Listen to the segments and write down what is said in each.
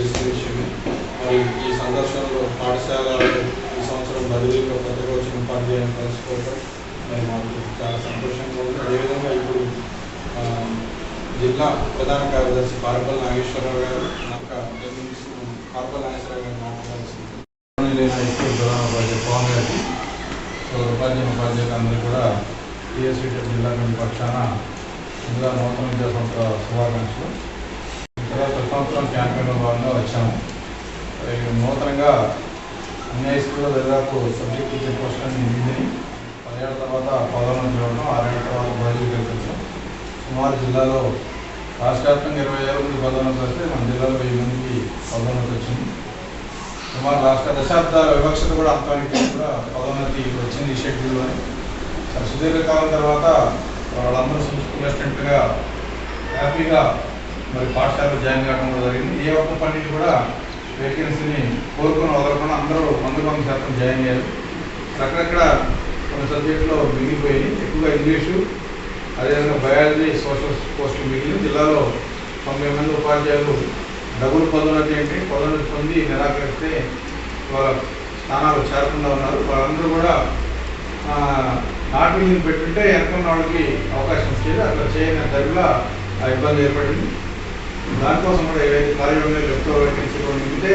తెలిసిన విషయమే. మరి ఈ సందర్శనలో పాఠశాల ఈ సంవత్సరం బదిలీలో కొత్తగా వచ్చిన ఉపాధ్యాయులను కలుసుకోవడం మరి మాకు చాలా సంతోషంగా ఉంది. అదేవిధంగా ఇప్పుడు జిల్లా ప్రధాన కార్యదర్శి పార్పల్ నాగేశ్వరరావు గారు పార్పల్ నాగేశ్వరరావు గారు మాట్లాడాల్సింది ప్రధాన ఉపాధ్యాయులు పవన్ గారికి ఉపాధ్యాయులు అందరూ కూడా టీఎస్సీ జిల్లా కమిటీ పక్షాన జిల్లా నూతన విద్యా సంస్థ శుభాకాంక్షలు. ప్రతి సంవత్సరం క్యాంపెయిన్లో భాగంగా వచ్చాము. నూతనంగా అన్ని హై స్కూల్లో దాదాపు సబ్జెక్ట్ టీచర్ పోస్ట్ అని 17 తర్వాత పదోన్నతి చూడడం, 6 ఏళ్ళ తర్వాత బదిలీ కల్పించడం. సుమారు జిల్లాలో రాష్ట్రవ్యాప్తంగా 26 మంది పదోన్నతి వస్తే మన జిల్లాలో 1000 మందికి పదోన్నతి వచ్చింది. సుమారు రాష్ట్ర దశాబ్దాల వివక్షత కూడా అంతానికి కూడా పదోన్నతి వచ్చింది ఈ షెడ్యూల్లో. సుదీర్ఘకాలం తర్వాత వాళ్ళందరూ స్కూల్ అసిస్టెంట్గా హ్యాపీగా మరి పాఠశాలలో జాయిన్ కావడం కూడా జరిగింది. ఏ ఒక్క పనికి కూడా వేకెన్సీని కోరుకుని వదలకుండా అందరూ 100% జాయిన్ అయ్యారు. అక్కడక్కడ కొన్ని సబ్జెక్టులో మిగిలిపోయి ఎక్కువగా ఇంగ్లీషు, అదేవిధంగా బయాలజీ, సోషల్ పోస్టులు మిగిలిన జిల్లాలో 90 మంది ఉపాధ్యాయులు డబుల్ పదోన్నతి ఏంటి పదోన్నతి పొంది నిరాకరిస్తే వాళ్ళ స్థానాలు చేరకుండా ఉన్నారు. వాళ్ళందరూ కూడా నాట్ విల్లింగ్ పెట్టుంటే వెనకున్న వాళ్ళకి అవకాశం వచ్చేది. అట్లా చేయని దగ్గర ఆ ఇబ్బంది ఏర్పడింది. దానికోసం కూడా ఏవైతే ఖాళీ ఉన్నాయి లెఫ్ట్ వేకెన్సీ కూడా మిగిలితే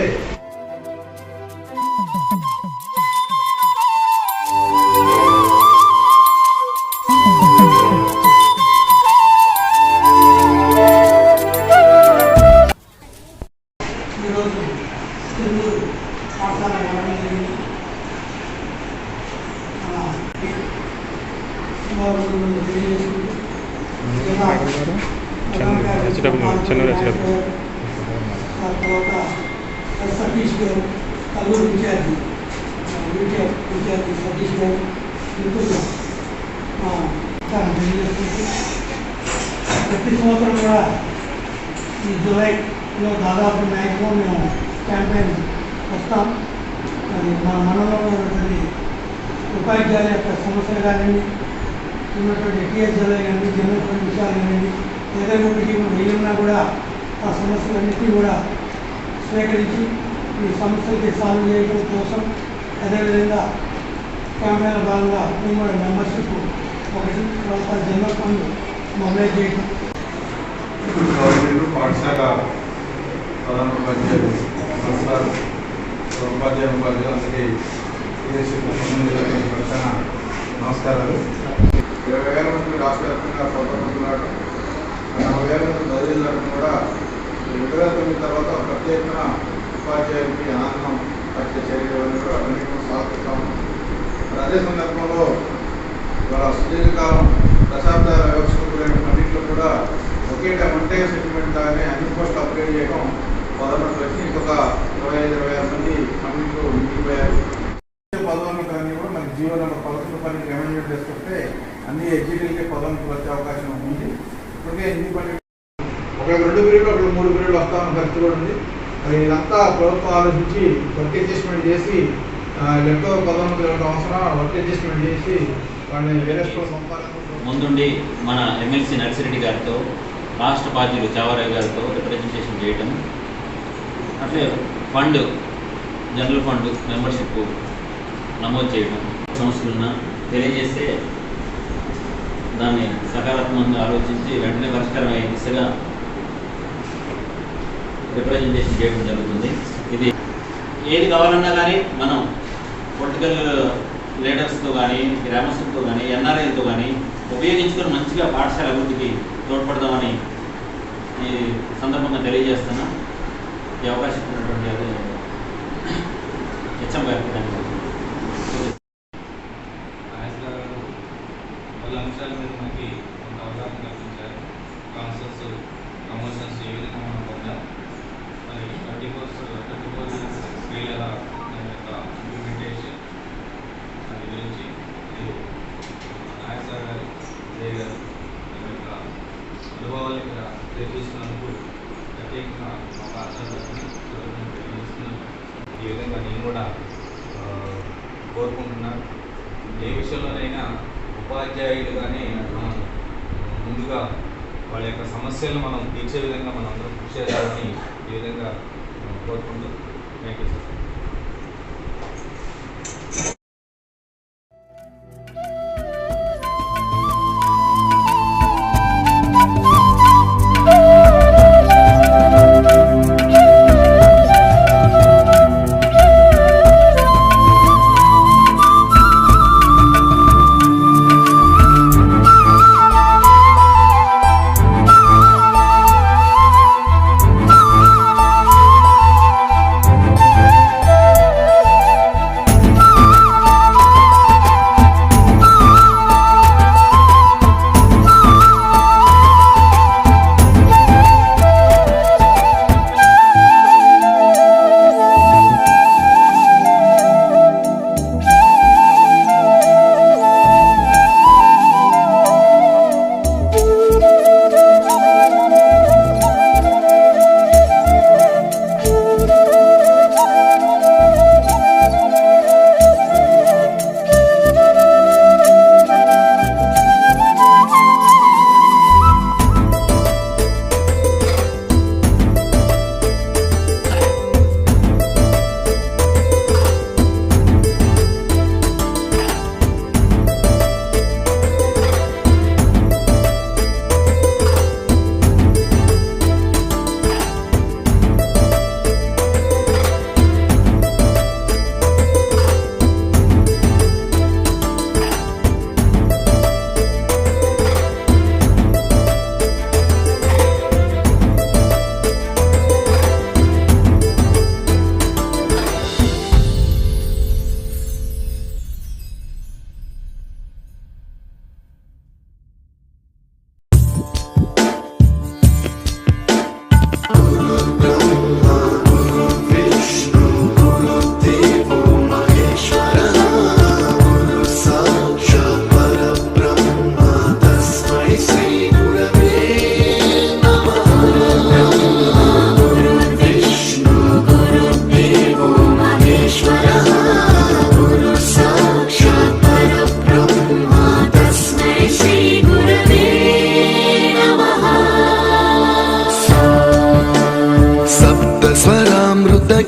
సతీష్ గారు కల్లూరు విద్యార్థి సతీష్ గారు ప్రతి సంవత్సరం కూడా ఈ జూలైలో దాదాపు మ్యాక్సిమం మేము క్యాంపెయిన్ వస్తాం. అది మన మనలో ఉన్నటువంటి ఉపాధ్యాయుల యొక్క సమస్యలు కానివ్వండి, ఉన్నటువంటి టీఎస్ఎల్ఐ కానీ జనరల్ విషయాలు కానివ్వండి, ఏదైనా వెళ్ళినా కూడా ఆ సమస్యలన్నింటినీ కూడా స్వీకరించి ఈ సమస్యలకి సాల్వ్ చేయడం కోసం అదేవిధంగా క్యాంపెయిన్లో భాగంగా మేము కూడా మెంబర్షిప్ ఒకటి తర్వాత జనరల్ ఫండ్ మొబైలైజ్ చేయడం. పాఠశాల ప్రధాన ఉపాధ్యాయులు ఉపాధ్యాయులు అందరికీ పక్షాన నమస్కారాలు. 20,000 మంది రాష్ట్ర వ్యాప్తంగా పదోన్నతులు రావడం, 40,000 మంది బదిలీలు రావడం కూడా 2009 తర్వాత పెద్ద ఎత్తున ఉపాధ్యాయులకి ఆనందం పట్టే చర్యలు కూడా అన్నింటినీ సాగుతాము. అదే సందర్భంలో వాళ్ళ సుదీర్ఘకాలం దశాబ్దాల వివక్షకులైన అన్నింటిలో కూడా ఒకే సెటిల్మెంట్ కానీ అన్ని పోస్టులు అప్గ్రేడ్ చేయడం పదోన్నతులు వచ్చి ఇంకొక 25-26 మంది అన్నింటిలో మిగిలిపోయారు. పదోన్నతులన్నీ కూడా మనకి జీవో నెంబర్ 11 పనికి అమెండ్మెంట్ చేసుకుంటే అన్ని ఎగ్జిక్యూటివ్కి పదోన్నతులు వచ్చే అవకాశం ఉంది. ఇప్పటికే ఎన్ని పని ఒక 2 పీరియడ్లు ఒక 3 పీరియడ్లు వస్తామని పరిస్థితి కూడా ఉంది. మరి ఇదంతా ప్రభుత్వం ఆలోచించి వర్క్ అడ్జస్ట్మెంట్ చేసి లెక్క పదోన్నతులు ఇవ్వడం అవసరం, వర్క్ అడ్జస్ట్మెంట్ చేసి వాళ్ళని వేరే స్కూల్ ముందుండి మన ఎమ్మెల్సీ నర్సిరెడ్డి గారితో రాష్ట్ర బాధ్యులు చావరాయ్ గారితో రిప్రజెంటేషన్ చేయటం, అట్లే ఫండ్ జనరల్ ఫండ్ మెంబర్షిప్ నమోదు చేయడం, సమస్యలను తెలియజేస్తే దాన్ని సకారాత్మకంగా ఆలోచించి వెంటనే పరిష్కారం అయ్యే దిశగా రిప్రజెంటేషన్ చేయడం జరుగుతుంది. ఇది ఏది కావాలన్నా కానీ మనం పొలిటికల్ లీడర్స్తో కానీ, గ్రామస్తులతో కానీ, ఎన్ఆర్ఐలతో కానీ ఉపయోగించుకొని మంచిగా పాఠశాల అభివృద్ధికి తోడ్పడదామని ఈ సందర్భంగా తెలియజేస్తున్నా. ఈ అవకాశం ఉన్నటువంటి అది హెచ్ఎం గారికి పలు అంశాల మీద మనకి కొంత అవగాహన కల్పించారు. కాన్సెప్ట్స్, ప్రమోషన్స్ ఏ విధంగా మనం పొందాం, మరి 24 స్త్రీల దాని యొక్క ఇంప్లిమెంటేషన్ దాని గురించి నాయక్ సార్ గారు, జయ గారు దాని యొక్క అనుభవాలు ఇక్కడ తెలియజేసినందుకు ప్రత్యేకంగా మా పాఠశాలని తెలియజేస్తున్నాను. ఈ విధంగా నేను కూడా కోరుకుంటున్నాను. ఏ విషయంలోనైనా ఉపాధ్యాయులు కానీ మనం ముందుగా వాళ్ళ యొక్క సమస్యలను మనం తీర్చే విధంగా మనం అందరం కృషి చేయాలని ఈ విధంగా కోరుకుంటూ థ్యాంక్ యూ సార్.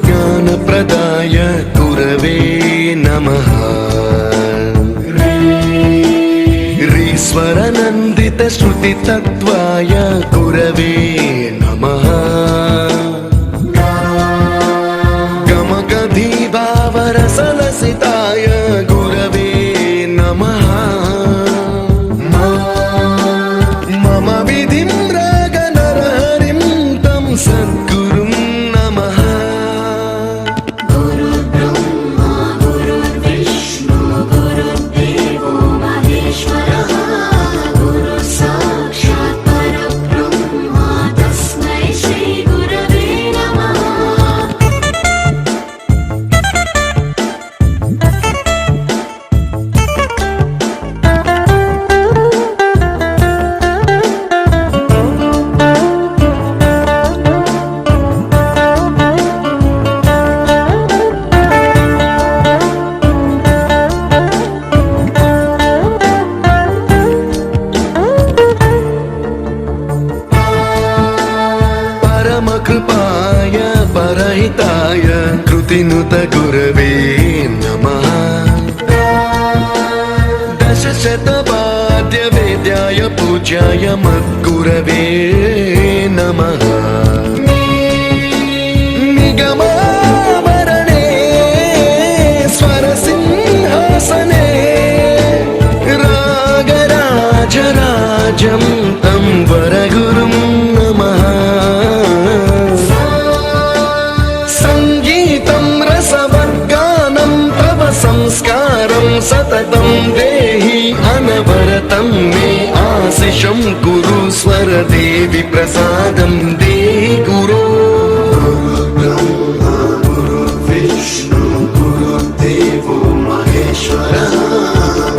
ज्ञानप्रदाय गुरवे नमः। ईश्वरनन्दितश्रुतितत्त्वाय गुरवे नमः। गमगधीभावरसलसिताय गुरवे नमः। मम विधिं रागनरहरिं तं सद्गुरुं नमः। गुरुर्ब्रह्मा गुरुर्विष्णु गुरुर्देवो महेश्वरः। गुरुः साक्षात् परब्रह्म तस्मै श्रीगुरवे नमः। परमकृपाय परहिताय कृतिनुत गुरवे नमः। दशशतवाद्यवेद्याय पूज्याय मद्गुरवे नमः। निगमाभरणे स्वरसिंहासने रागराजराजं तं वरगुरुं नमः। संगीतं रसवद्गानं तव संस्कारं सततं देहि अनवरतं मे आशिषं कुरु स्वरदेवि प्रसादं देहि गुरो। गुरुर्ब्रह्मा गुरुर्विष्णु गुरुर्देवो महेश्वरः।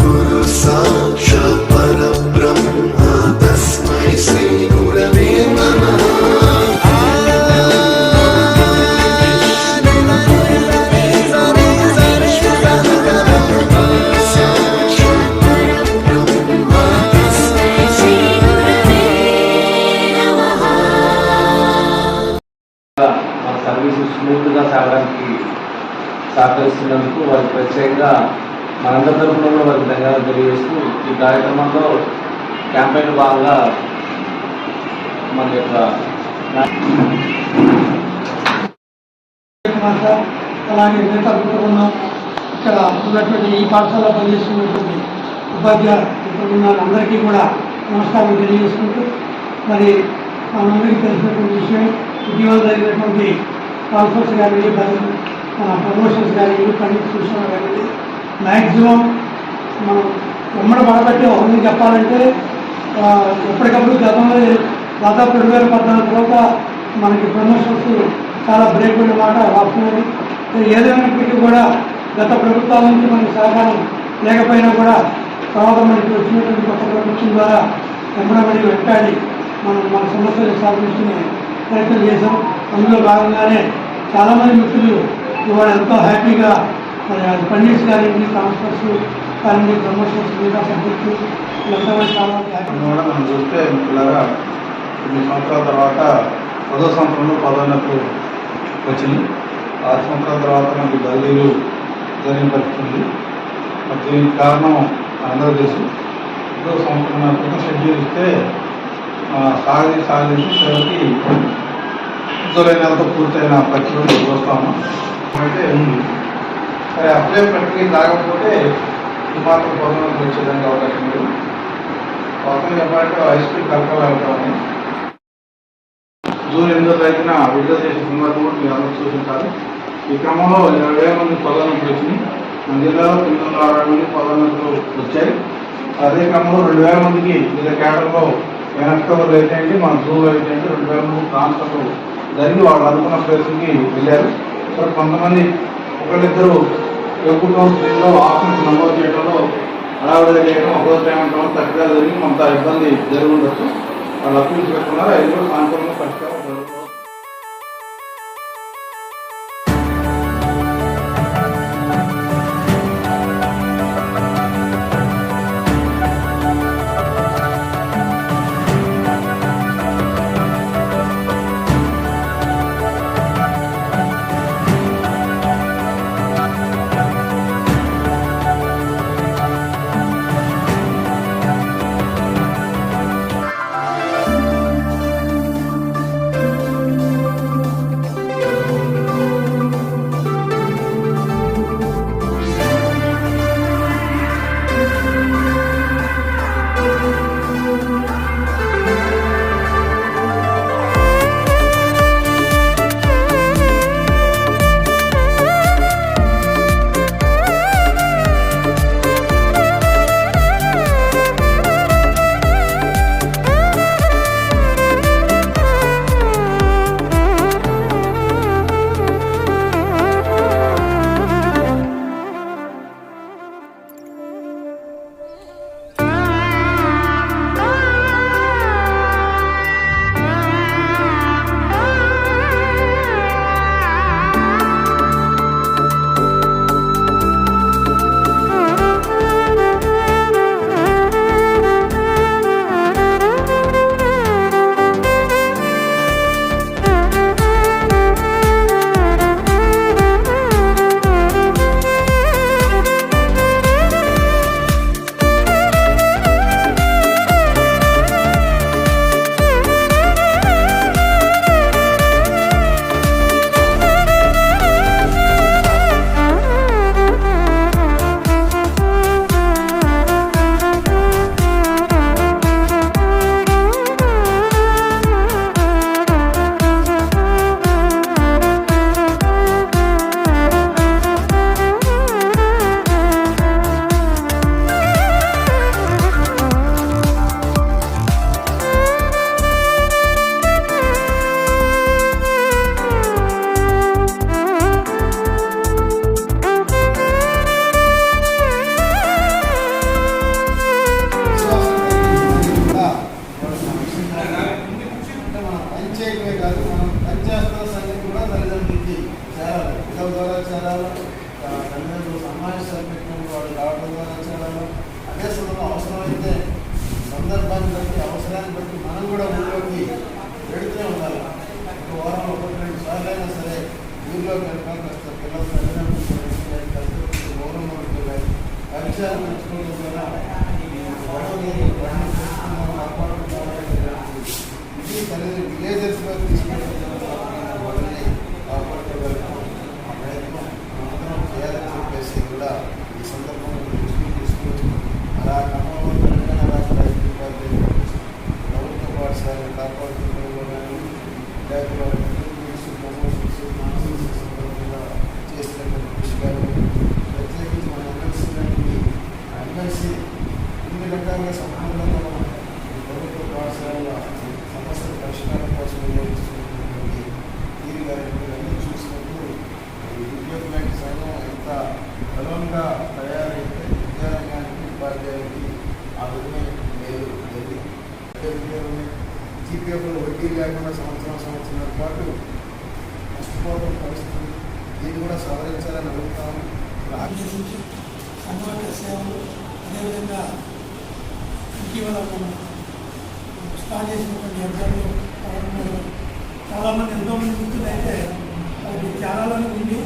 गुरुः साक्षात् परब्रह्म तस्मै श्रीगुरवे नमः। సర్వీసు స్మూత్గా సాగడానికి సహకరిస్తున్నందుకు వారికి ప్రత్యేకంగా మనందరి తరఫున కూడా వారికి ధన్యవాదాలు తెలియజేస్తూ ఈ కార్యక్రమంలో క్యాంపెయిన్ భాగంగా మన యొక్క అలాగే మిగతా బృందం ఇక్కడ ఉన్నటువంటి ఈ పాఠశాలలో పనిచేస్తున్నటువంటి ఉపాధ్యాయ బృందాలందరికీ కూడా నమస్కారం తెలియజేసుకుంటూ మరి మనందరికీ తెలిసినటువంటి విషయం ఇటీవల జరిగినటువంటి ట్రాన్స్ఫర్స్ కానీ మన ప్రమోషన్స్ కానీ పండిట్ సూచన కానీ మ్యాక్సిమం మనం ఎమ్మడ పడబట్టి ఒకరిని చెప్పాలంటే ఎప్పటికప్పుడు గతంలో దాదాపు 2014 తర్వాత మనకి ప్రమోషన్స్ చాలా బ్రేక్ అయిన మాట వాస్తున్నది. ఏదైనప్పటికీ కూడా గత ప్రభుత్వాల నుంచి మనకి సహకారం లేకపోయినా కూడా తర్వాత మనకి వచ్చినటువంటి కొత్త ప్రభుత్వం ద్వారా ఎమ్మడబడి వెంటాడి మన సమస్యలు సాధించుకునే ప్రయత్నం చేశాం. అందులో భాగంగానే చాలామంది మిత్రులు ఇవాళ ఎంతో హ్యాపీగా మరి అది పండిట్స్ కానివ్వండి, ట్రాన్స్ఫర్స్ కానివ్వండి, ప్రమోషన్స్ మిగతా సబ్జెక్టు ఇదంతా చాలా హ్యాపీ. మనం చూస్తే మిత్రులారా కొన్ని సంవత్సరాల తర్వాత 10వ సంవత్సరంలో పదోన్నతులు వచ్చింది. 6 సంవత్సరాల తర్వాత మనకి బదిలీలు జరిగిన పరిస్థితుంది. మరి దీనికి కారణం అందరూ తెలుసు. 10వ సంవత్సరం క్రితం షెడ్యూల్ ఇస్తే సాగదీసి చివరికి జూలై నెలతో పూర్తయిన పరిస్థితులు చూస్తాము. అయితే ఉంది సరే అప్పుడే ప్రక్రియ రాకపోతే ఈ మాత్రం పదోన్నతులు వచ్చేదానికి అవకాశం లేదు. పక్కన చెప్పాలంటే హై స్పీడ్ కలపాలని జూన్ 8వ తారీఖున విడుదల చేసిన సందర్భం కూడా మీరు అందరూ సూచించాలి. ఈ క్రమంలో 20,000 మంది పదోన్నతులు వచ్చినాయి. మన జిల్లాలో 960 మంది పదోన్నతులు వచ్చాయి. అదే క్రమంలో 2,000 మందికి వివిధ కేడర్లో అక్టోబర్లో అయితే అండి, మన జూన్లో అయితే అంటే 2,000 మంది ట్రాన్స్ఫర్లు జరిగి వాళ్ళు అనుకున్న ప్లేస్కి వెళ్ళారు. సో కొంతమంది ఒకళ్ళిద్దరు ఎక్కువ స్త్రీలో ఆఫీస్ నమోదు చేయడంలో హడావిడిగా చేయడం, ఒకరోజు ఏమంటాం తక్కువ జరిగి కొంత ఇబ్బంది జరిగి ఉండొచ్చు. వాళ్ళు అప్పీల్స్ పెట్టుకున్నారు. అది కూడా సానుకూలంగా పరిష్కారం జరుగుతుంది. సందర్భాన్ని బట్టి అవసరాన్ని బట్టి మనం కూడా ఊళ్ళోకి వెళుతూనే ఉండాలి. ఒక వారం 1-2 సార్లు అయినా సరే స్కూల్లో కనుక కాస్త పిల్లలు తల్లిదండ్రులు కాస్త గౌరవం ఉంటుంది పరిచయాలు పెంచుకోవడం ద్వారా ఇది తల్లి విలేజెస్లో తీసుకెళ్ళడం వాళ్ళని కాపాడుకోగలుగుతాం ప్రయత్నం అందరం చేయాలని చెప్పేసి కూడా ఈ సందర్భంలో దృష్టికి తీసుకొచ్చి అలా క్రమంలో తెలంగాణ రాష్ట్ర రైతు ప్రభుత్వ పాఠశాలను కాపాడుకోవడంలో కానీ లేకపోతే ప్రమోషన్స్ సందర్భంగా చేసినటువంటి కృషి కానీ ప్రత్యేకించి మన ఎమ్మెల్సీ ఇన్ని రకాలుగా సంపూర్ణంగా మనం ప్రభుత్వ పాఠశాలల సమస్యల పరిష్కారం కోసం నిర్వహిస్తున్నటువంటి తీరు గారిని అన్నీ చూసినప్పుడు విద్యార్థులకి సంఘం ఎంత బలంగా తయారైతే విద్యారంగానికి ఉపాధ్యాయులకి ఆ విధమైన మేలు జరిగింది. జీపీఎఫ్లో వడ్డీ లేకుండా సంవత్సరం పాటు నష్టపోవడం పరిస్థితి దీన్ని కూడా సవరించాలని అడుగుతాము. సమాజ సేవలు అదేవిధంగా ఇటీవల మనం స్టార్ట్ చేసినటువంటి ఎగ్జామ్లు చాలామంది ఎంతోమంది మిత్రులు అయితే అది చాలానే ఉంది.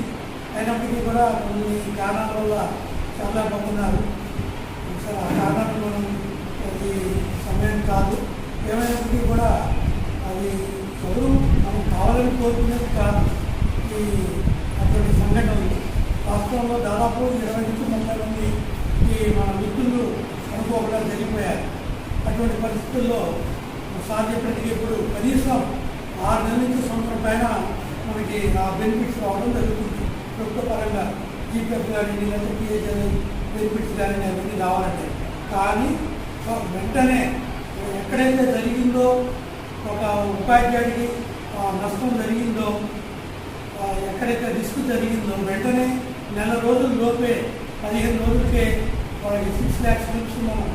అయినప్పటికీ కూడా కొన్ని కారణాల వల్ల చాలా పొందుతున్నారు. సరే ఆ కారణాలు మనం అది సమయం కాదు. ఏమైనప్పటికీ కూడా అది ఎవరు మనం కావాలని కోరుకునేది కాదు. ఈ అటువంటి సంఘటనలు రాష్ట్రంలో దాదాపు 20 నుంచి 30 మంది ఈ మన మిత్రులు అనుకోకుండా జరిగిపోయారు. అటువంటి పరిస్థితుల్లో సాధ్యపడికి ఇప్పుడు కనీసం 6 నెలల నుంచి సంవత్సరం పైన మనకి ఆ బెనిఫిట్స్ రావడం జరుగుతుంది. ప్రభుత్వ పరంగా జీపీఎఫ్ కానీ లేకపోతే పిహెచ్ఎల్ బెనిఫిట్స్ కానీ అవన్నీ రావాలంటే. కానీ వెంటనే ఎక్కడైతే జరిగిందో ఒక ఉపాధ్యాయుడికి నష్టం జరిగిందో ఎక్కడైతే రిస్క్ జరిగిందో వెంటనే నెల రోజుల లోపే 15 రోజులకే వాళ్ళకి 6 lakhs రూపీస్ మనం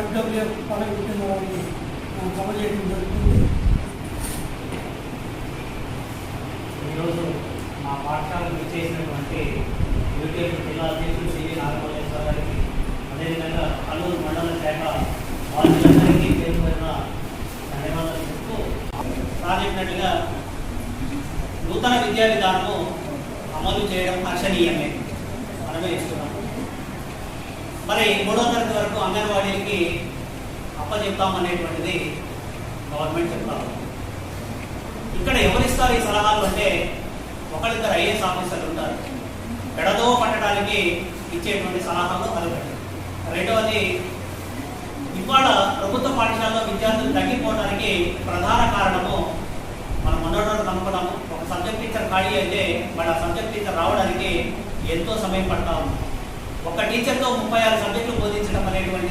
ఎఫ్డబ్ల్యూఎఫ్ పదవి పుట్టిన వాళ్ళకి జమ చేయడం జరుగుతుంది. ఈరోజు మా పాఠశాలకు ఇచ్చేసినటువంటి యూటీఎఫ్ జిల్లా అధ్యక్షుడు సివి నాగమల్లేశ్వర గారికి అదేవిధంగా అల్లూరు మండల శాఖ వాళ్ళందరికీ పేరుపడిన ధన్యవాదాలు చెప్తూ చెప్పినట్లుగా నూతన విద్యా విధానము అమలు చేయడం హర్షణీయమే, మనమే ఇస్తున్నాము. మరి 3వ తరగతి వరకు అంగన్వాడీలకి అప్పచెప్తామనేటువంటిది గవర్నమెంట్ చెప్తారు. ఇక్కడ ఎవరిస్తారు ఈ సలహాలు అంటే ఒకరిద్దరు ఐఏఎస్ ఆఫీసర్లు ఉంటారు. పెడదో పట్టడానికి ఇచ్చేటువంటి సలహాలు అదొకటి. రెండవది, ఇవాళ ప్రభుత్వ పాఠశాలలో విద్యార్థులు తగ్గిపోవడానికి ప్రధాన కారణము మనం మొన్నటి రోజు కనుక్కున్నాము. ఒక సబ్జెక్ట్ టీచర్ ఖాళీ అయితే మరి ఆ సబ్జెక్ట్ టీచర్ రావడానికి ఎంతో సమయం పడతా ఉంది. ఒక టీచర్తో 36 సబ్జెక్టులు బోధించడం అనేటువంటి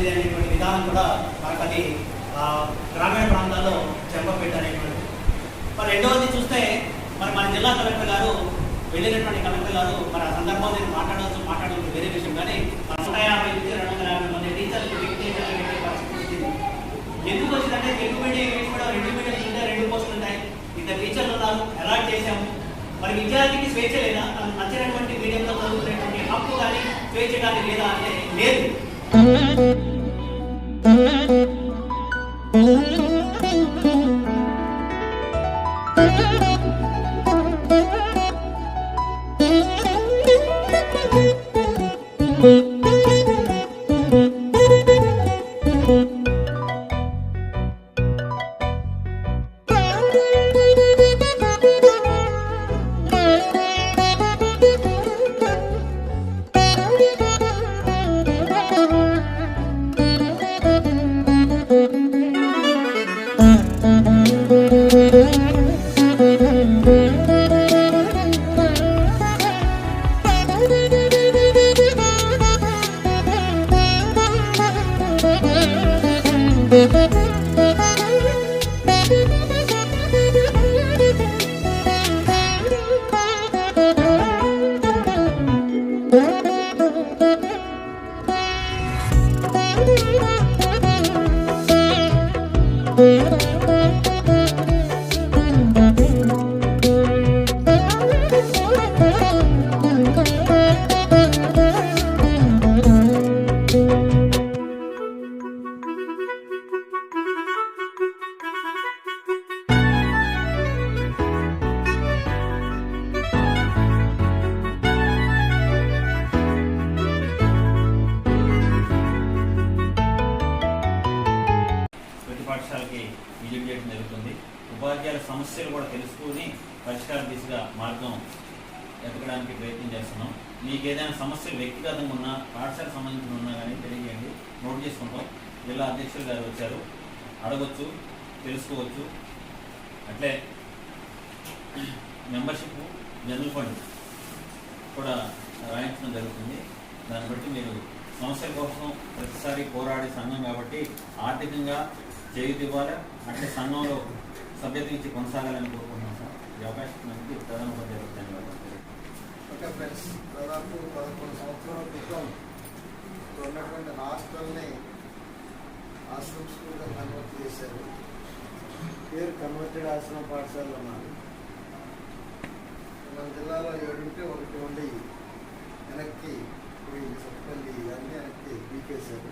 విధానం కూడా మనకు అది గ్రామీణ ప్రాంతాల్లో చెంపపెట్టనేటువంటిది. మరి రెండవది చూస్తే మరి మన జిల్లా కలెక్టర్ గారు వెళ్ళినటువంటి కలెక్టర్ గారు మరి ఆ సందర్భంలో నేను మాట్లాడవచ్చు వేరే విషయం. కానీ 150 నుంచి 250 మంది టీచర్లకు పరిస్థితి ఎందుకు వచ్చిందంటే Telugu medium English medium 2 medium ఉంటే 2 పోస్టులు ఉంటాయి. ఇద్దరు టీచర్లు ఉన్నారు, అలాట్ చేశాము. మరి విద్యార్థికి స్వేచ్ఛ లేదా, తనకు నచ్చినటువంటి మీడియంలో చదువుకునేటువంటి హక్కు కానీ స్వేచ్ఛ కానీ లేదా అంటే లేదు. సమస్యలు కూడా తెలుసుకుని పరిష్కార దిశగా మార్గం ఎతకడానికి ప్రయత్నం చేస్తున్నాం. మీకు ఏదైనా సమస్యలు వ్యక్తిగతంగా ఉన్నా, పాఠశాలకు సంబంధించిన ఉన్నా కానీ తెలియజేయండి, నోట్ చేసుకుంటాం. జిల్లా అధ్యక్షులు గారు వచ్చారు, అడగొచ్చు, తెలుసుకోవచ్చు. అట్లే మెంబర్షిప్ జనరల్ ఫండ్ కూడా రాయించడం జరుగుతుంది. దాన్ని బట్టి మీరు సమస్యల కోసం ప్రతిసారి పోరాడే సంఘం కాబట్టి ఆర్థికంగా చేయూత ఇవ్వాలి, అట్లే సంఘంలో సభ్యత ఇచ్చి కొనసాగాలని కోరుకుంటున్నాం సార్. ఈ అవకాశానికి ప్రధాన ఉపాధ్యాయులకు ధన్యవాదాలు. ఓకే ఫ్రెండ్స్, దాదాపు 11 సంవత్సరాల క్రితం ఉన్నటువంటి హాస్టల్ని ఆశ్రమ్ స్కూల్గా కన్వర్ట్ చేశారు. పేరు కన్వర్టెడ్ ఆశ్రమ పాఠశాలలు ఉన్నారు. మన జిల్లాలో 7 ఉంటే 1 ఉండి వెనక్కి సత్పల్లి అన్నీ వెనక్కి పీకేశారు.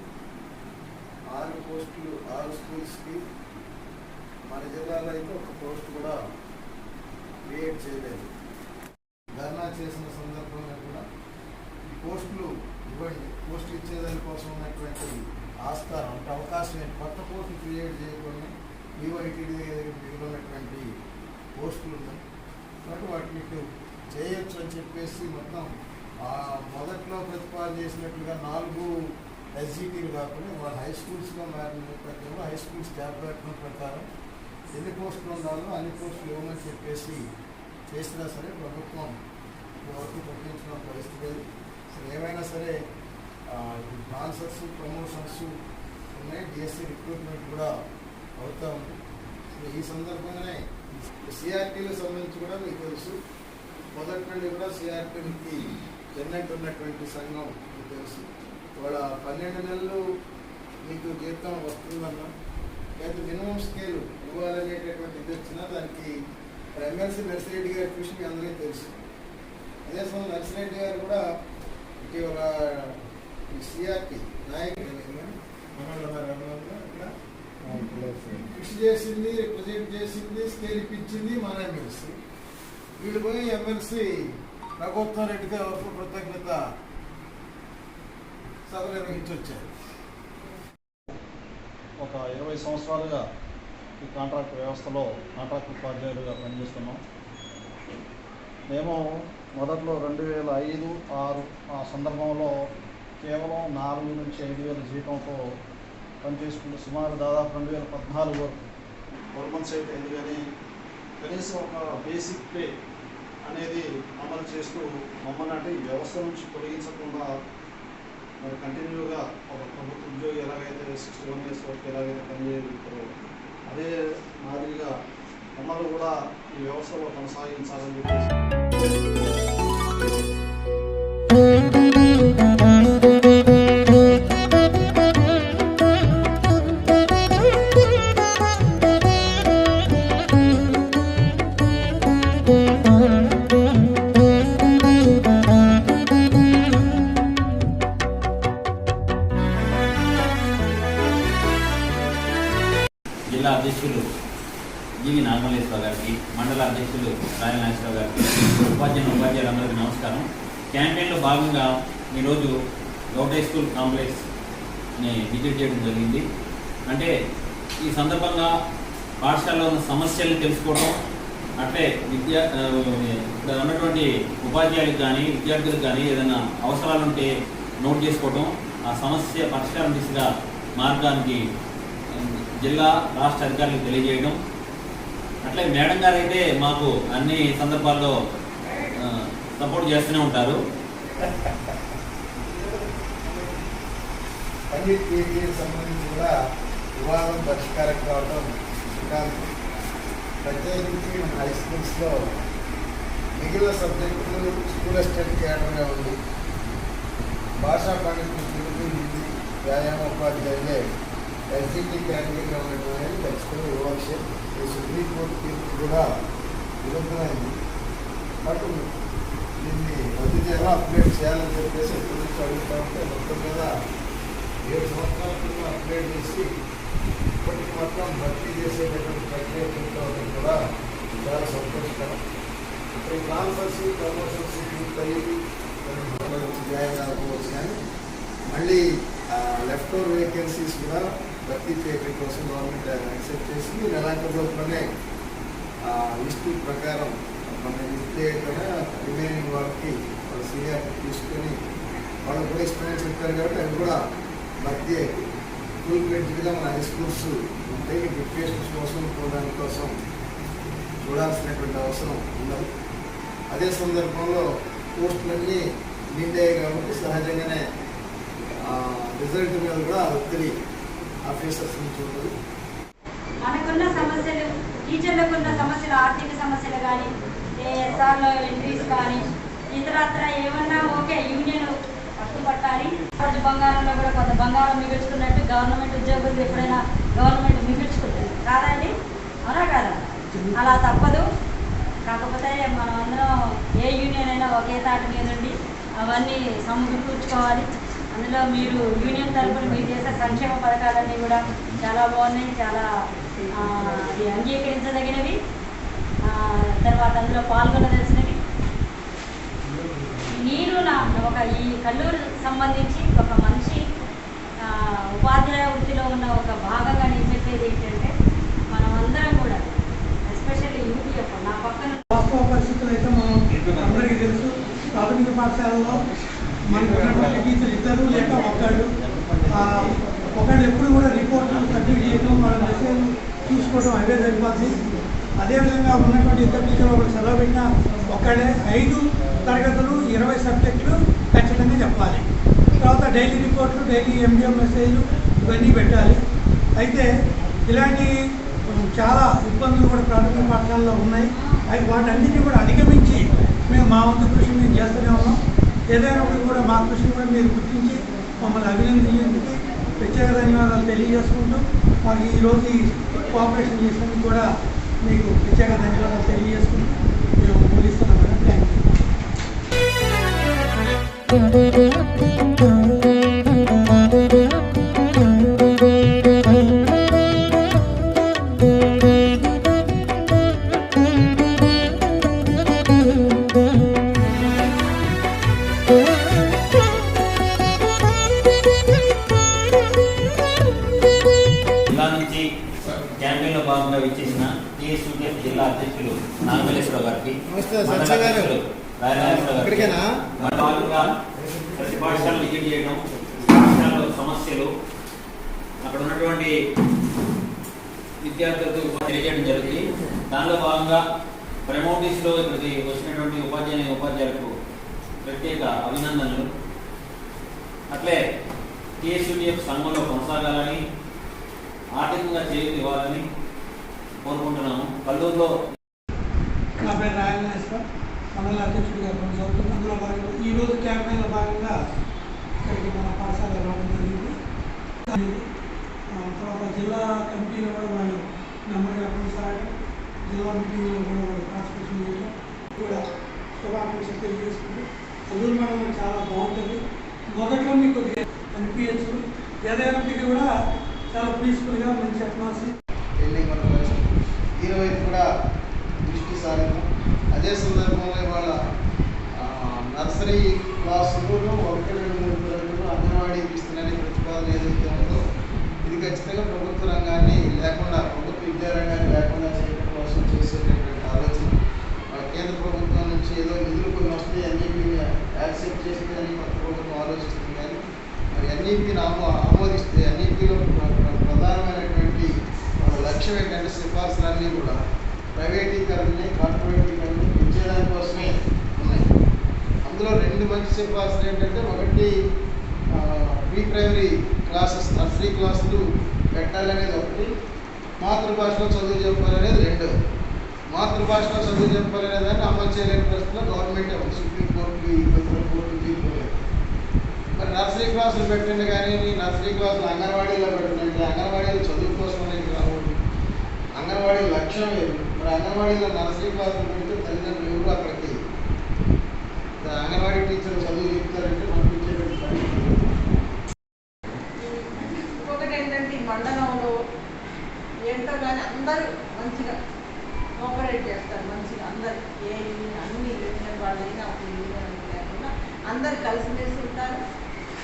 6 పోస్టులు 6 స్కూల్స్కి. మన జిల్లాలో అయితే 1 పోస్ట్ కూడా క్రియేట్ చేయలేదు. ధర్నా చేసిన సందర్భంగా కూడా పోస్టులు ఇవ్వండి, పోస్టులు ఇచ్చేదాని కోసం ఉన్నటువంటి ఆస్కారం అంటే అవకాశం ఏంటి, కొత్త పోస్టులు క్రియేట్ చేయకుండా ఈవైటీడీ మిగిలినటువంటి పోస్టులు ఉన్నాయి కాబట్టి వాటిని చేయొచ్చు అని చెప్పేసి మొత్తం మొదట్లో ప్రతిపాదన చేసినట్లుగా 4 ఎస్జిటీలు కాకుండా వాళ్ళు హై స్కూల్స్గా మారిన నేపథ్యంలో హై స్కూల్ స్టాఫ్ ప్యాటర్న్ ప్రకారం ఎన్ని పోస్టులు ఉండాలో అన్ని పోస్టులు ఇవ్వమని చెప్పేసి చేసినా సరే ప్రభుత్వం వరకు పట్టించిన పరిస్థితి లేదు. అసలు ఏమైనా సరే ట్రాన్స్ఫర్స్, ప్రమోషన్స్ ఉన్నాయి, డిఎస్సి రిక్రూట్మెంట్ కూడా అవుతూ ఉంది. ఈ సందర్భంగానే సిఆర్టీలకు సంబంధించి కూడా మీకు తెలుసు, మొదటి నుండి కూడా సిఆర్టీకి జెన్నెట్ ఉన్నటువంటి సంఘం మీకు తెలుసు. వాళ్ళ 12 నెలలు మీకు జీతం వస్తుందన్నా లేదా మినిమం స్కేల్ ఇవ్వాలనేటటువంటి ఇది వచ్చినా దానికి ఎమ్మెల్సీ నర్సిరెడ్డి గారి కృషి మీ అందరికీ తెలుసు. అదే సమయం నర్సిరెడ్డి గారు కూడా ఇటీవల సిఆర్టీ నాయకులు కృషి చేసింది, రిప్రజెంట్ చేసింది, స్కేల్ ఇప్పించింది మన ఎమ్మెల్సీ. వీళ్ళు పోయి ఎమ్మెల్సీ రఘోత్తమ్ రెడ్డి గారు కృతజ్ఞత సభ నిర్వహించి వచ్చారు. ఒక 20 సంవత్సరాలుగా ఈ కాంట్రాక్ట్ వ్యవస్థలో కాంట్రాక్ట్ ఉపాధ్యాయులుగా పనిచేస్తున్నాం. మేము మొదట్లో 2005-06 ఆ సందర్భంలో కేవలం 4 నుంచి 5,000 జీతంతో పనిచేసుకుంటూ సుమారు దాదాపు 2014 వరకు గవర్నమెంట్ సైట్ అయింది. కానీ కనీసం ఒక బేసిక్ పే అనేది అమలు చేస్తూ మమ్మల్ని అంటే ఈ వ్యవస్థ నుంచి తొలగించకుండా మరి కంటిన్యూగా ఒక ప్రభుత్వ ఉద్యోగి ఎలాగైతే 61 years వరకు ఎలాగైతే పనిచేయగలుగుతారో అదే మాదిరిగా మమ్మల్ని కూడా ఈ వ్యవస్థలో కొనసాగించాలని చెప్పేసి జిల్లా అధ్యక్షులు జీవి నాగమల్లేశ్వర గారికి, మండల అధ్యక్షులు రాయల నాగేశ్వరరావు గారికి, ఉపాధ్యాయులందరికీ నమస్కారం. క్యాంపెయిన్లో భాగంగా ఈరోజు గౌట్ హై స్కూల్ కాంప్లెక్స్ని విజిట్ చేయడం జరిగింది. అంటే ఈ సందర్భంగా పాఠశాలలో ఉన్న సమస్యలను తెలుసుకోవడం, అట్లే ఇక్కడ ఉన్నటువంటి ఉపాధ్యాయులకు కానీ విద్యార్థులకు కానీ ఏదైనా అవసరాలు ఉంటే నోట్ చేసుకోవడం, ఆ సమస్య పరిష్కారం దిశగా మార్గానికి జిల్లా రాష్ట్ర అధికారులకు తెలియజేయడం. అట్లే మేడం గారు అయితే మాకు అన్ని సందర్భాల్లో సపోర్ట్ చేస్తూనే ఉంటారు. పండిట్ సంబంధించి కూడా వివాదం పరిష్కారం కావడం ప్రత్యేకించి మన హై స్కూల్స్లో మిగిలిన సబ్జెక్టులు స్కూల్ అసిస్టెంట్ చేయడమే ఉంది. భాషా పండితులు తెలుగు, హిందీ, వ్యాయామ ఉపాధ్యాయులే ఎస్జిటి కేటగిరీలో ఉన్నటువంటి ఖచ్చితంగా ఇవ్వాల్సి. ఈ సుప్రీంకోర్టు తీర్పు కూడా విరుద్ధమైంది. బట్ దీన్ని రద్దు చేయాలా, అప్డేట్ చేయాలని చెప్పేసి ఎప్పటి నుంచి అడుగుతూ ఉంటే మొత్తం మీద 7 సంవత్సరాల క్రితం అప్డేట్ చేసి ఇప్పటికి మాత్రం భర్తీ చేసేటటువంటి ప్రక్రియ పూర్తవడం కూడా చాలా సంతోషకరం. ఇప్పుడు ట్రాన్స్ఫర్స్, ప్రమోషన్స్ పూర్తయ్యి జాయిన్ కాకపోవచ్చు, కానీ మళ్ళీ లెఫ్ట్ ఓవర్ వేకెన్సీస్ కూడా భర్తీ చేయడం కోసం గవర్నమెంట్ యాక్సెప్ట్ చేసి నెలాఖరు లోపలనే లిస్టు ప్రకారం మన లిస్ట్ కూడా రిమైనింగ్ వాళ్ళకి వాళ్ళ సీనియర్ తీసుకొని వాళ్ళు కూడా ఇష్టమని చెప్పారు కాబట్టి అవి కూడా భర్తీ ఫుల్ ఫ్లెడ్జ్డ్గా మన హై స్కూల్స్ ఉంటాయి. డిప్యూటేషన్స్ కోసం పోవడానికి కోసం చూడాల్సినటువంటి అవసరం ఉండదు. అదే సందర్భంలో పోస్టులన్నీ నిండాయి కాబట్టి సహజంగానే రిజల్ట్ మీద కూడా ఒత్తిడి ఆఫీసర్స్ నుంచి ఉంటుంది. మనకున్న సమస్యలు, టీచర్లకు ఉన్న సమస్యలు, ఆర్థిక సమస్యలు కానీ, ఎస్ఆర్లో ఎంట్రీస్ కానీ, ఇతరత్ర ఏమన్నా ఓకే యూనియన్ పట్టుబట్టాలి. రోజు బంగారంలో కూడా కొంత బంగారం మిగుల్చుకున్నట్టు గవర్నమెంట్ ఉద్యోగులు ఎప్పుడైనా గవర్నమెంట్ మిగుల్చుకుంటుంది కాదండి, అవునా కాదా? అలా తప్పదు. కాకపోతే మనం అందరం ఏ యూనియన్ అయినా ఒకే తాటి మీద ఉండి అవన్నీ సమకూర్చుకోవాలి. అందులో మీరు యూనియన్ తరఫున మీరు చేసే సంక్షేమ పథకాలన్నీ కూడా చాలా బాగున్నాయి, చాలా అంగీకరించదగినవి. తర్వాత అందులో పాల్గొనదలిసినవి. నేను ఈ కల్లూరు సంబంధించి ఒక మనిషి ఉపాధ్యాయ వృత్తిలో ఉన్న ఒక భాగంగా నేను చెప్పేది ఏంటంటే మనం అందరం కూడా ఎస్పెషల్లీ యూపీఎఫ్ నా పక్కన వాస్తవ పరిస్థితులు అయితే మనం అందరికీ తెలుసు. ప్రాథమిక పాఠశాలలో మనకు ఉన్నటువంటి టీచర్ ఇద్దరు లేక ఒకళ్ళు ఎప్పుడు కూడా రిపోర్ట్లు కంటిన్యూ చేయడం, వాళ్ళ మెసేజ్ చూసుకోవడం అవే సరిపోతుంది. అదేవిధంగా ఉన్నటువంటి ఇద్దరు టీచర్లు ఒకటి సెలవు పెట్టినా ఒకళ్ళే 5 తరగతులు 20 సబ్జెక్టులు ఖచ్చితంగా చెప్పాలి. తర్వాత డైలీ రిపోర్ట్లు, డైలీ ఎండిఎం మెసేజ్లు ఇవన్నీ పెట్టాలి. అయితే ఇలాంటి చాలా ఇబ్బందులు కూడా ప్రాథమిక పాఠశాలలో ఉన్నాయి. వాటన్నిటినీ కూడా అధిగమించి మేము మా వంతు కృషి మేము చేస్తూనే ఉన్నాం. ఏదైనా కూడా మా కృషిని కూడా మీరు గుర్తించి మమ్మల్ని అభినందించేందుకు ప్రత్యేక ధన్యవాదాలు తెలియజేసుకుంటూ మాకు ఈరోజు ఈ కోఆపరేషన్ చేసినందుకు కూడా మీకు ప్రత్యేక ధన్యవాదాలు తెలియజేసుకుంటూ మేము ముగిస్తున్నాం మేడం. థ్యాంక్ క్యాంపెయిన్లో భాగంగా విచ్చేసిన టీఎస్యూటీఎఫ్ జిల్లా అధ్యక్షులు నాగమల్లేశ్వర గారికి, ప్రతి పాఠశాలను విజిట్ చేయడం, పాఠశాలలో సమస్యలు, అక్కడ ఉన్నటువంటి విద్యార్థులకు తెలియజేయడం జరుగుతుంది. దానిలో భాగంగా ప్రమోటీస్లో ఇక్కడికి వచ్చినటువంటి ఉపాధ్యాయులకు ప్రత్యేక అభినందనలు. అట్లే టీఎస్యూటీఎఫ్ సంఘంలో కొనసాగాలని, ఆర్థికంగా చేయూత ఇవ్వాలని కోరుకుంటున్నాము. కల్లూరులో నా పేరు రాయలనేశ్వర్, మండల అధ్యక్షుడిగా కొనసాగుతుంది. అందులో భాగంగా ఈరోజు క్యాంపెయిన్లో భాగంగా ఇక్కడికి మన పాఠశాల రావడం జరిగింది. తర్వాత జిల్లా కమిటీలో కూడా వాళ్ళు నెంబర్గా కొనసాగడం, జిల్లా మీటింగ్లో కూడా వాళ్ళు పార్టిసిపేషన్ చేయడం కూడా శుభాకాంక్షలు తెలియజేస్తుంది. కల్లూరు మండలం చాలా బాగుంటుంది. మొదట్లో మీకు అనిపించచ్చు, ఏదైనప్పటికీ కూడా చాలా పీస్ఫుల్గా మంచి అట్మాస్ఫియర్. దీని వైపు కూడా దృష్టి సారింది. అదే సందర్భంలో ఇవాళ నర్సరీ క్లాసులు 1, 2, 3 తరగతులు అంగన్వాడీకి ఇస్తున్నది ప్రతిపాదన ఏదైతే ఉందో ఇది ఖచ్చితంగా ప్రభుత్వ రంగాన్ని లేకుండా, ప్రభుత్వ విద్యారంగాన్ని లేకుండా చేయడం కోసం చేసేటటువంటి ఆలోచన. కేంద్ర ప్రభుత్వం నుంచి ఏదో నిధులు కొన్ని వస్తాయి, అన్నిటిని యాక్సెప్ట్ చేస్తే అని కొత్త ప్రభుత్వం ఆలోచిస్తుంది. కానీ మరి అన్నిటిని ఆమోదిస్తే అన్నిటిలో ప్రధానమైనటువంటి లక్ష్యం ఏంటంటే సిఫార్సులన్నీ కూడా ప్రైవేటీకరణని, కార్పొరేటీకరణని పెంచేదాని కోసమే ఉన్నాయి. అందులో 2 మంచి సిఫార్సులు ఏంటంటే, ఒకటి ప్రీ ప్రైమరీ క్లాసెస్, నర్సరీ క్లాసులు పెట్టాలనేది ఒకటి, మాతృభాషలో చదువు చెప్పాలనేది 2. మాతృభాషలో చదువు చెప్పాలనే దాన్ని అమలు చేయలేని పరిస్థితిలో గవర్నమెంటే ఉంది. సుప్రీంకోర్టు కోర్టు తీర్పులేదు. మరి నర్సరీ క్లాసులు పెట్టండి, కానీ నర్సరీ క్లాసులు అంగన్వాడీలో పెట్టండి. అంగన్వాడీలో చదువు కోసం అనేది రాకూడదు. అంగన్వాడీ లక్ష్యం లేదు. మరి అంగన్వాడీలో నర్సరీ క్లాసులు పెడితే తల్లిదండ్రులు ఎవరు అక్కడికి అంగన్వాడీ టీచర్లు చదువు చెప్తారంటే పంపించేటువంటి పరిస్థితి. ఇంకొకటి ఏంటంటే ఈ మండలంలో ఏంటో కానీ అందరూ మంచిగా కోఆపరేట్ చేస్తారు. మంచిగా అందరు అన్ని యూనియన్ వాళ్ళైనా ఒక యూనియన్ లేకుండా అందరు కలిసిమెలిసి ఉంటారు.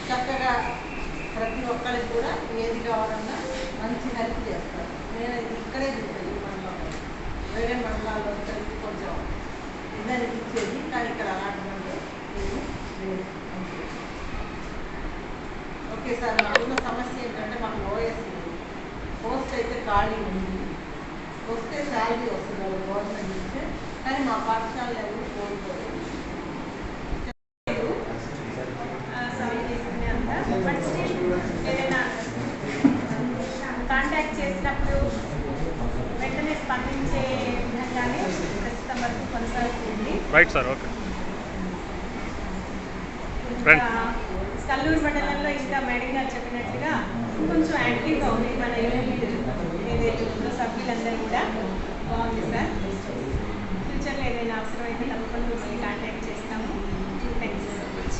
చక్కగా ప్రతి ఒక్కరికి కూడా ఏది కావాలన్నా మంచి హెల్ప్ చేస్తారు. నేను ఇక్కడే చూస్తాను ఈ మండలంలో. వేరే మండలాల్లో వచ్చేసరికి కొంచెం ఇద్దరికి ఇచ్చేది, కానీ ఇక్కడ అలాంటి లేదు. ఓకే సార్, నాకున్న సమస్య ఏంటంటే మాకు ఓఎస్ పోస్ట్ అయితే ఖాళీ ఉంది, వస్తే శాలరీ వస్తుంది గవర్నమెంట్ ఇస్తే, కానీ మా పాఠశాలలో ఎవరు కోరుకోలేదు. ఏదైనా కాంటాక్ట్ చేసినప్పుడు వెంటనే స్పందించే విధంగానే ప్రస్తుతం వరకు కొనసాగుతుంది. Right sir, okay. కల్లూరు మండలంలో ఇంకా మేడం గారు చెప్పినట్లుగా కొంచెం యాక్టివ్గా ఉంది మన యూనిట్ ఏదైతే ఉందో సభ్యులందరూ కూడా బాగుంది సార్. ఫ్యూచర్లో ఏదైనా అవసరమైతే తప్పకుండా మిమ్మల్ని కాంటాక్ట్ చేస్తాము. Thank you so much.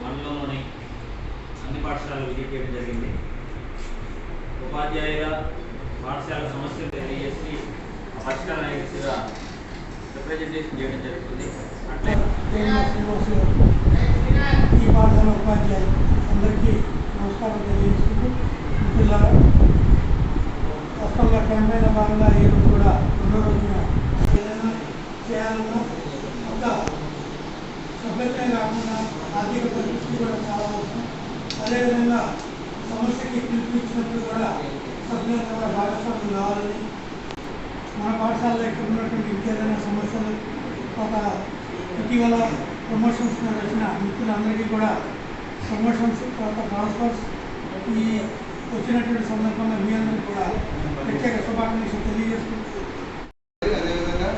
మండలంలోని అన్ని పాఠశాలలు విజిట్ చేయడం జరిగింది. ఉపాధ్యాయుల పాఠశాల సమస్యలు తెలియజేసి పరిష్కారం అయ్యేట్టుగా రిప్రజెంటేషన్ చేయడం జరుగుతుంది. అట్లే ఈ పాఠశాల ఉపాధ్యాయులు అందరికీ నమస్కారం తెలియజేసుకుంటూ, మిత్రులారా, వాస్తవంగా క్యాంపెయిన్ భాగంగా ఈరోజు కూడా రెండో రోజున ఏదైనా చేయాలన్నా ఒక సభ్యత్వమే కాకుండా ఆర్థిక పరిస్థితి కూడా చాలా అవసరం. అదేవిధంగా సమస్యకి పిలుపునిచ్చినప్పుడు కూడా సభ్యులంతా కూడా భాగస్వామ్యం కావాలని, మన పాఠశాలలో ఇక్కడ ఉన్నటువంటి ఇంకేదైనా సమస్యలు, ఒక ఇటీవల ప్రమోషన్స్ వచ్చిన మిత్రులందరికీ కూడా ప్రమోషన్స్, తర్వాత ట్రాన్స్ఫర్స్ ఈ వచ్చినటువంటి సందర్భంగా మీ అందరికీ కూడా ప్రత్యేక శుభాకాంక్షలు తెలియజేసుకుంటున్నాను. అదేవిధంగా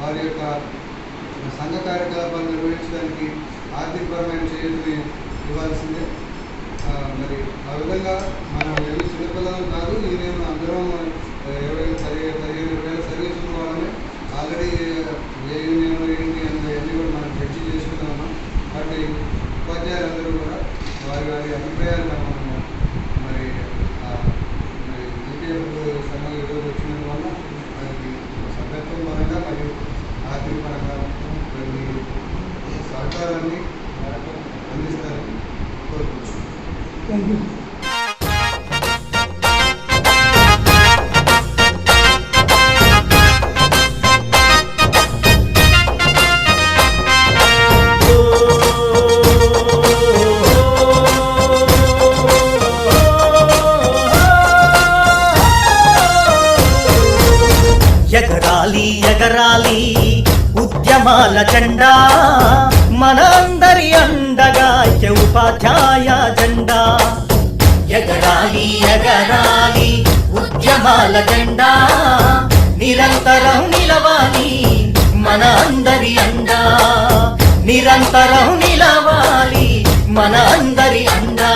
వారి యొక్క సంఘ కార్యకలాపాలు నిర్వహించడానికి ఆర్థికపరమైన చేయూతని ఇవ్వాల్సిందే. మరి ఆ విధంగా మనం ఏమి చిన్నపిల్లలు కాదు, నేను అందరం 15,000 సర్వీస్ ఉన్న వాళ్ళని ఆల్రెడీ ఏ యూనియన్ ఏంటి అన్నీ కూడా మనం చర్చ చేసుకుని ఉన్నాం. కాబట్టి ఉపాధ్యాయులందరూ కూడా వారి వారి అభిప్రాయాలు మనం మరి ఈపీఎఫ్ సంఘం ఈరోజు వచ్చినందువల్ల మనకి సభ్యత్వం పరంగా మరియు ఆర్థిక పరంగా కొన్ని సహకారాన్ని అందిస్తారని కోరుకుంటున్నాను. Thank you. ఎగరాలి ఎగరాలి ఉద్యమాల జెండా, మన అందరి అండగా ఉపాధ్యాయ జెండా. ఎగరాలి ఎగరాలి ఉద్యమాల జెండా, నిరంతరం నిలవాలి మన అందరి అండా. నిరంతరం నిలవాలి మన అందరి అండా.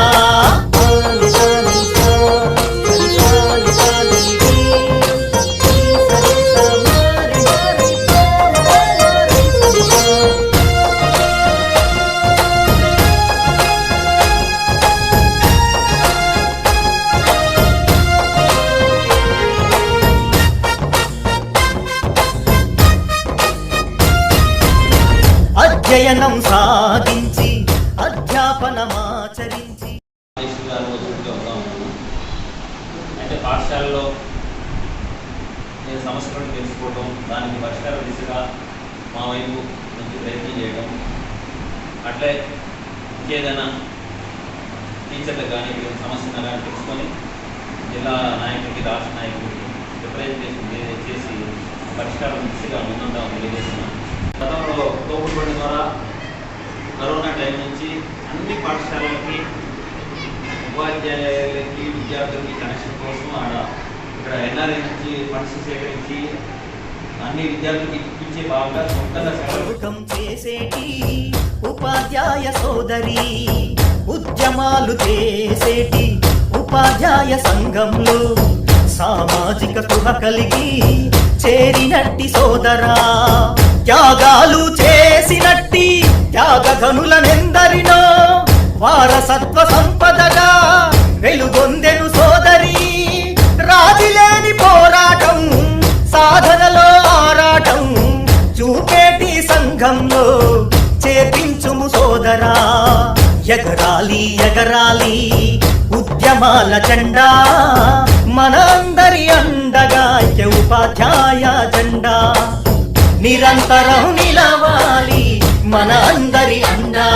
అధ్యయనం సాగించి అధ్యాపనమాచరించి అంటే పాఠశాలలో నేను సమస్యలను తెలుసుకోవడం, దానికి పరిష్కార దిశగా మా వైపు నుంచి ప్రయత్నం చేయడం, అట్లే ఇంకేదైనా టీచర్లకు కానీ సమస్యను కానీ తెలుసుకొని జిల్లా నాయకుడికి, రాష్ట్ర నాయకుడికి రిప్రజెంటేషన్ చేసి పరిష్కారం దిశగా ముందుంటామని తెలియజేస్తున్నాను. గతంలో తోపుడుబడి ద్వారా కరోనా టైం నుంచి అన్ని పాఠశాలలకి ఉపాధ్యాయులకి విద్యార్థులకి కనెక్షన్ కోసం ఇక్కడ ఎన్ఆర్ఐ నుంచి ఫండ్స్ సేకరించి అన్ని విద్యార్థులకు ఇప్పించే భాగంగా సొంతంగా ప్రముఖం చేసేటి ఉపాధ్యాయ సోదరి, ఉద్యమాలు చేసేటి ఉపాధ్యాయ సంఘంలో సామాజిక స్పృహ కలిగి చేరినట్టి సోదరా, త్యాగాలు చేసినట్టి త్యాగధనులనెందరినో వారసత్వ సంపదగా వెలుగొందెను సోదరి. రాజీలేని పోరాటం సాధనలో ఆరాటం చూపేటి సంఘంలో చేపించుము సోదరా. ఎగరాలి ఎగరాలి ఉద్యమాల జెండా, మన అందరి అండగా ఉపాధ్యాయ జెండా. నిరంతరం నిలవాలి మన అందరి అండా.